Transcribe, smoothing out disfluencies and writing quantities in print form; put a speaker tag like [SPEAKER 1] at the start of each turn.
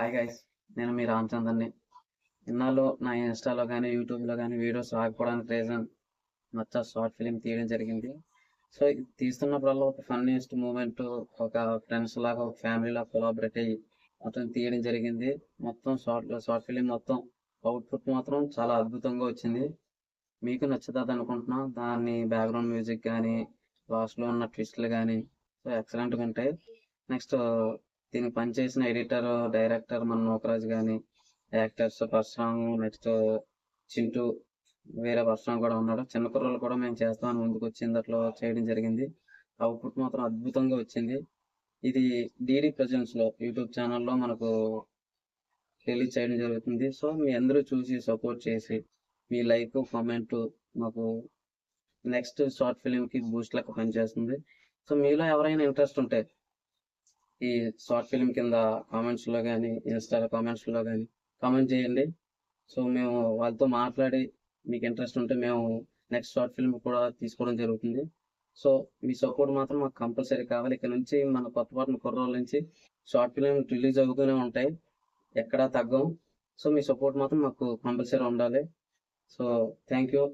[SPEAKER 1] Hi guys, నేను మీ రామచంద్రని. ఇన్నాళ్ళు నా ఇన్స్టాలో కానీ యూట్యూబ్లో కానీ వీడియోస్ రాకపోవడానికి రీజన్ మచ్చ షార్ట్ ఫిలిం తీయడం జరిగింది. సో ఇది తీస్తున్నప్పుడల్లా ఒక ఫన్నీయెస్ట్ మూమెంట్, ఒక ఫ్రెండ్స్ లాగా ఒక ఫ్యామిలీ లాగా కొలాబరేట్ అయ్యి మొత్తం తీయడం జరిగింది. మొత్తం షార్ట్ ఫిలిం మొత్తం అవుట్పుట్ మాత్రం చాలా అద్భుతంగా వచ్చింది. మీకు నచ్చుతుంది అనుకుంటున్నాం. దాని బ్యాక్గ్రౌండ్ మ్యూజిక్ కానీ లాస్ట్లో ఉన్న ట్విస్ట్లు కానీ సో ఎక్సలెంట్గా ఉంటాయి. నెక్స్ట్ దీనికి పనిచేసిన ఎడిటర్, డైరెక్టర్ మన నూకరాజు కానీ, యాక్టర్స్ పరశురాము, నెక్స్ట్ చింటూ, వేరే పరశురాము కూడా ఉన్నాడు. చిన్న కుర్రలు కూడా మేము చేస్తామని ముందుకు వచ్చి దాంట్లో చేయడం జరిగింది. అవుట్పుట్ మాత్రం అద్భుతంగా వచ్చింది. ఇది డీడీ ప్రజెన్స్లో యూట్యూబ్ ఛానల్లో మనకు రిలీజ్ చేయడం జరుగుతుంది. సో మీ అందరూ చూసి సపోర్ట్ చేసి మీ లైక్ కామెంట్ మాకు నెక్స్ట్ షార్ట్ ఫిలింకి బూస్ట్ లెక్క పనిచేస్తుంది. సో మీలో ఎవరైనా ఇంట్రెస్ట్ ఉంటే ఈ షార్ట్ ఫిలిం కింద కామెంట్స్లో కానీ ఇన్స్టా కామెంట్స్లో కానీ కామెంట్ చేయండి. సో మేము వాళ్ళతో మాట్లాడి మీకు ఇంట్రెస్ట్ ఉంటే మేము నెక్స్ట్ షార్ట్ ఫిల్మ్ కూడా తీసుకోవడం జరుగుతుంది. సో మీ సపోర్ట్ మాత్రం మాకు కంపల్సరీ కావాలి. ఇక్కడ నుంచి మన కొత్త పాటల కుర్రోళ్ళ నుంచి షార్ట్ ఫిలిం రిలీజ్ అవుతూనే ఉంటాయి, ఎక్కడా తగ్గం. సో మీ సపోర్ట్ మాత్రం మాకు కంపల్సరీ ఉండాలి. So thank you.